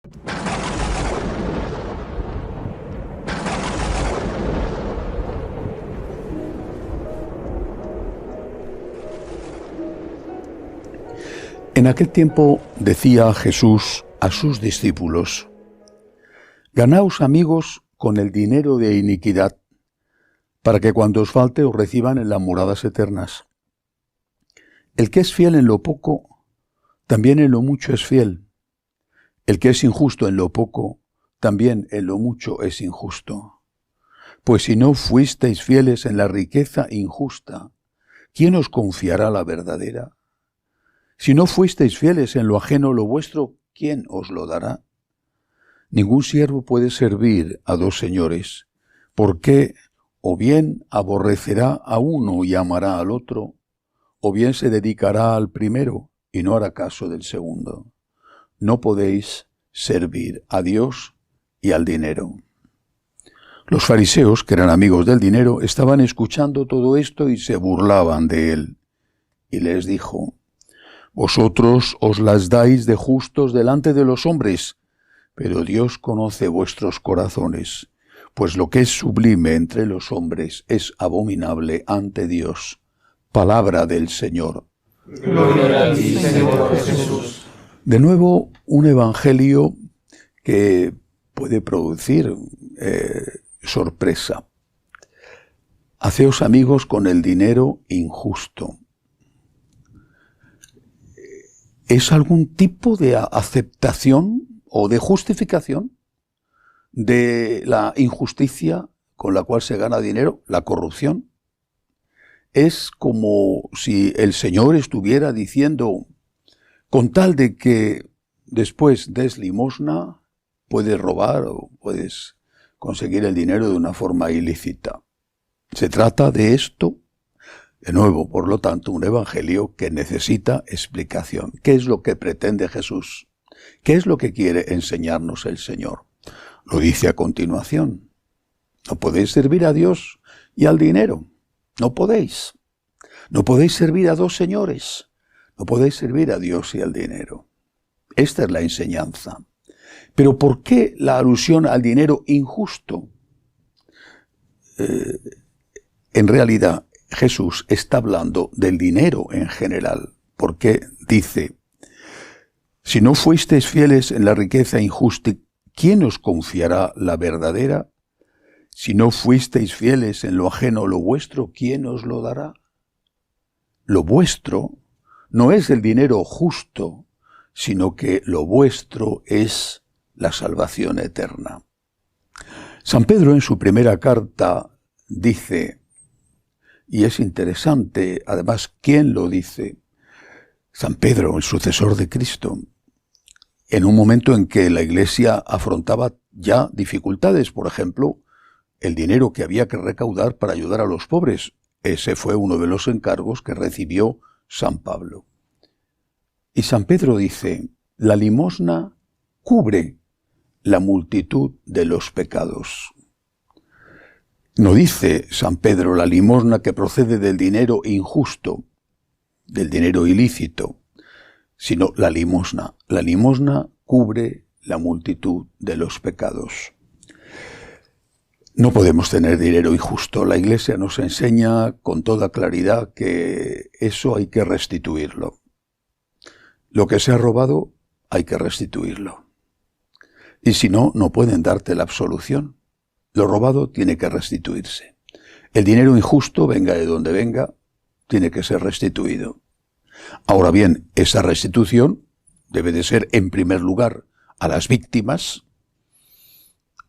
En aquel tiempo decía Jesús a sus discípulos: «Ganaos amigos con el dinero de iniquidad, para que cuando os falte os reciban en las moradas eternas. El que es fiel en lo poco, también en lo mucho es fiel. El que es injusto en lo poco, también en lo mucho es injusto. Pues si no fuisteis fieles en la riqueza injusta, ¿quién os confiará la verdadera? Si no fuisteis fieles en lo ajeno lo vuestro, ¿quién os lo dará? Ningún siervo puede servir a dos señores, porque o bien aborrecerá a uno y amará al otro, o bien se dedicará al primero y no hará caso del segundo. No podéis servir a Dios y al dinero». Los fariseos, que eran amigos del dinero, estaban escuchando todo esto y se burlaban de él. Y les dijo: «Vosotros os las dais de justos delante de los hombres, pero Dios conoce vuestros corazones, pues lo que es sublime entre los hombres es abominable ante Dios». Palabra del Señor. Gloria a ti, Señor Jesús. De nuevo, un evangelio que puede producir sorpresa. Haceos amigos con el dinero injusto. ¿Es algún tipo de aceptación o de justificación de la injusticia con la cual se gana dinero, la corrupción? Es como si el Señor estuviera diciendo: con tal de que después des limosna, puedes robar o puedes conseguir el dinero de una forma ilícita. ¿Se trata de esto? De nuevo, por lo tanto, un evangelio que necesita explicación. ¿Qué es lo que pretende Jesús? ¿Qué es lo que quiere enseñarnos el Señor? Lo dice a continuación. No podéis servir a Dios y al dinero. No podéis. No podéis servir a dos señores. No podéis servir a Dios y al dinero. Esta es la enseñanza. Pero ¿por qué la alusión al dinero injusto? En realidad, Jesús está hablando del dinero en general, porque dice: «Si no fuisteis fieles en la riqueza injusta, ¿quién os confiará la verdadera? Si no fuisteis fieles en lo ajeno lo vuestro, ¿quién os lo dará?». Lo vuestro no es el dinero justo, sino que lo vuestro es la salvación eterna. San Pedro en su primera carta dice, y es interesante, además, ¿quién lo dice? San Pedro, el sucesor de Cristo, en un momento en que la Iglesia afrontaba ya dificultades, por ejemplo, el dinero que había que recaudar para ayudar a los pobres. Ese fue uno de los encargos que recibió San Pablo. Y San Pedro dice: «La limosna cubre la multitud de los pecados». No dice San Pedro la limosna que procede del dinero injusto, del dinero ilícito, sino la limosna. La limosna cubre la multitud de los pecados. No podemos tener dinero injusto. La Iglesia nos enseña con toda claridad que eso hay que restituirlo. Lo que se ha robado hay que restituirlo. Y si no, no pueden darte la absolución. Lo robado tiene que restituirse. El dinero injusto, venga de donde venga, tiene que ser restituido. Ahora bien, esa restitución debe de ser, en primer lugar, a las víctimas,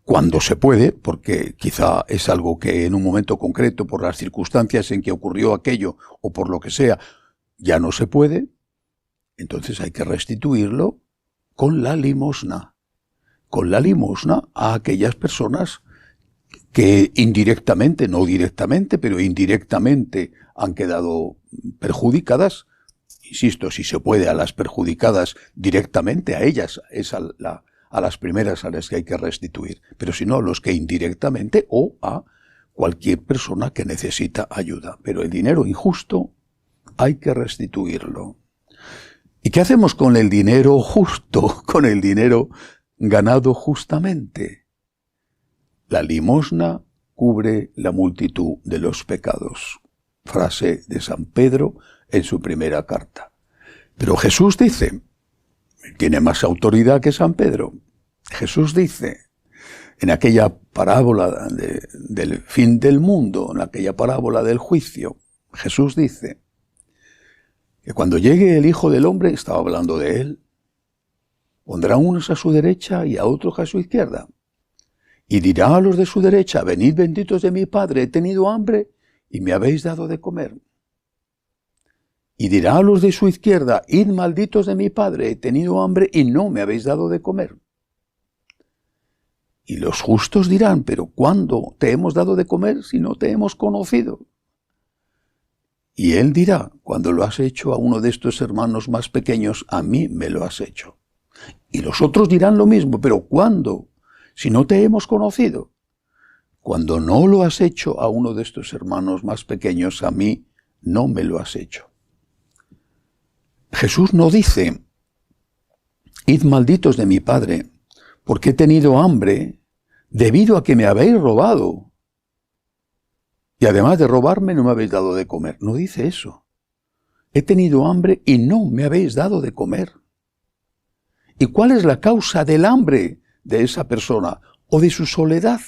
cuando se puede, porque quizá es algo que en un momento concreto, por las circunstancias en que ocurrió aquello, o por lo que sea, ya no se puede. Entonces hay que restituirlo con la limosna. Con la limosna a aquellas personas que indirectamente, no directamente, pero indirectamente han quedado perjudicadas. Insisto, si se puede, a las perjudicadas directamente, a ellas es a las primeras a las que hay que restituir, pero si no, a los que indirectamente, o a cualquier persona que necesita ayuda. Pero el dinero injusto hay que restituirlo. ¿Y qué hacemos con el dinero justo, con el dinero ganado justamente. La limosna cubre la multitud de los pecados. Frase de San Pedro en su primera carta. Pero Jesús dice, tiene más autoridad que San Pedro. Jesús dice, en aquella parábola del fin del mundo, en aquella parábola del juicio, Jesús dice que cuando llegue el Hijo del Hombre, estaba hablando de él, pondrá a unos a su derecha y a otros a su izquierda. Y dirá a los de su derecha, venid benditos de mi Padre, he tenido hambre y me habéis dado de comer. Y dirá a los de su izquierda, id malditos de mi Padre, he tenido hambre y no me habéis dado de comer. Y los justos dirán, pero ¿cuándo te hemos dado de comer si no te hemos conocido? Y él dirá, cuando lo has hecho a uno de estos hermanos más pequeños, a mí me lo has hecho. Y los otros dirán lo mismo, pero ¿cuándo? Si no te hemos conocido. Cuando no lo has hecho a uno de estos hermanos más pequeños, a mí no me lo has hecho. Jesús no dice, id malditos de mi Padre, porque he tenido hambre debido a que me habéis robado. Y además de robarme no me habéis dado de comer. No dice eso. He tenido hambre y no me habéis dado de comer. ¿Y cuál es la causa del hambre de esa persona o de su soledad?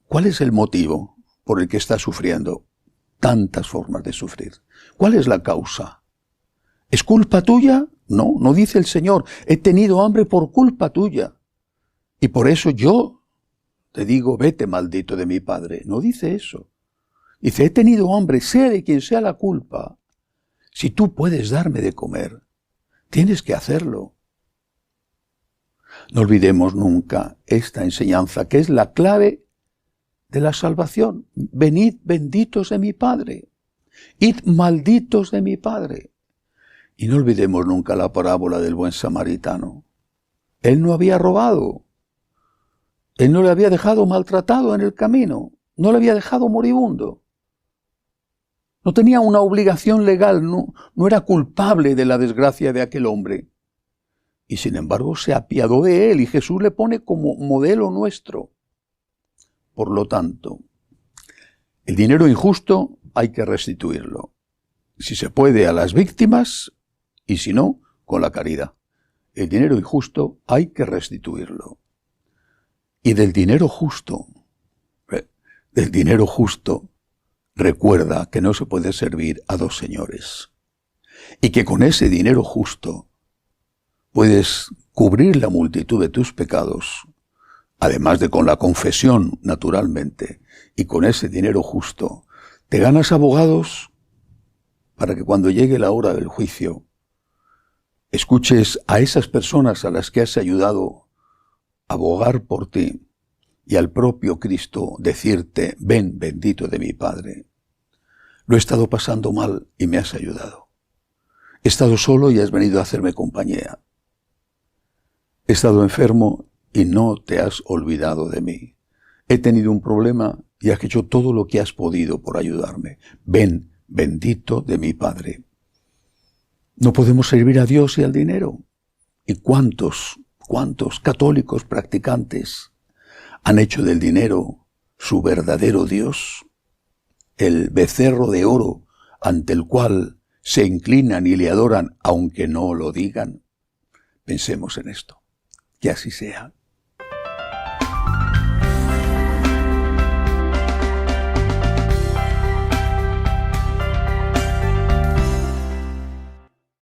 ¿Cuál es el motivo por el que está sufriendo? Tantas formas de sufrir. ¿Cuál es la causa? ¿Es culpa tuya? No, no dice el Señor. He tenido hambre por culpa tuya. Y por eso yo te digo, vete maldito de mi Padre. No dice eso. Dice, he tenido hambre, sea de quien sea la culpa. Si tú puedes darme de comer, tienes que hacerlo. No olvidemos nunca esta enseñanza, que es la clave de la salvación. Venid benditos de mi Padre. Id malditos de mi Padre. Y no olvidemos nunca la parábola del buen samaritano. Él no había robado. Él no le había dejado maltratado en el camino. No le había dejado moribundo. No tenía una obligación legal. No era culpable de la desgracia de aquel hombre. Y sin embargo se apiadó de él y Jesús le pone como modelo nuestro. Por lo tanto, el dinero injusto hay que restituirlo. Si se puede a las víctimas y si no, con la caridad. El dinero injusto hay que restituirlo. Y del dinero justo, recuerda que no se puede servir a dos señores. Y que con ese dinero justo puedes cubrir la multitud de tus pecados, además de con la confesión, naturalmente, y con ese dinero justo te ganas abogados para que cuando llegue la hora del juicio escuches a esas personas a las que has ayudado a abogar por ti y al propio Cristo decirte, ven bendito de mi Padre. Lo he estado pasando mal y me has ayudado. He estado solo y has venido a hacerme compañía. He estado enfermo y no te has olvidado de mí. He tenido un problema y has hecho todo lo que has podido por ayudarme. Ven, bendito de mi Padre. No podemos servir a Dios y al dinero. ¿Y cuántos católicos practicantes han hecho del dinero su verdadero Dios? El becerro de oro ante el cual se inclinan y le adoran aunque no lo digan. Pensemos en esto. Que así sea.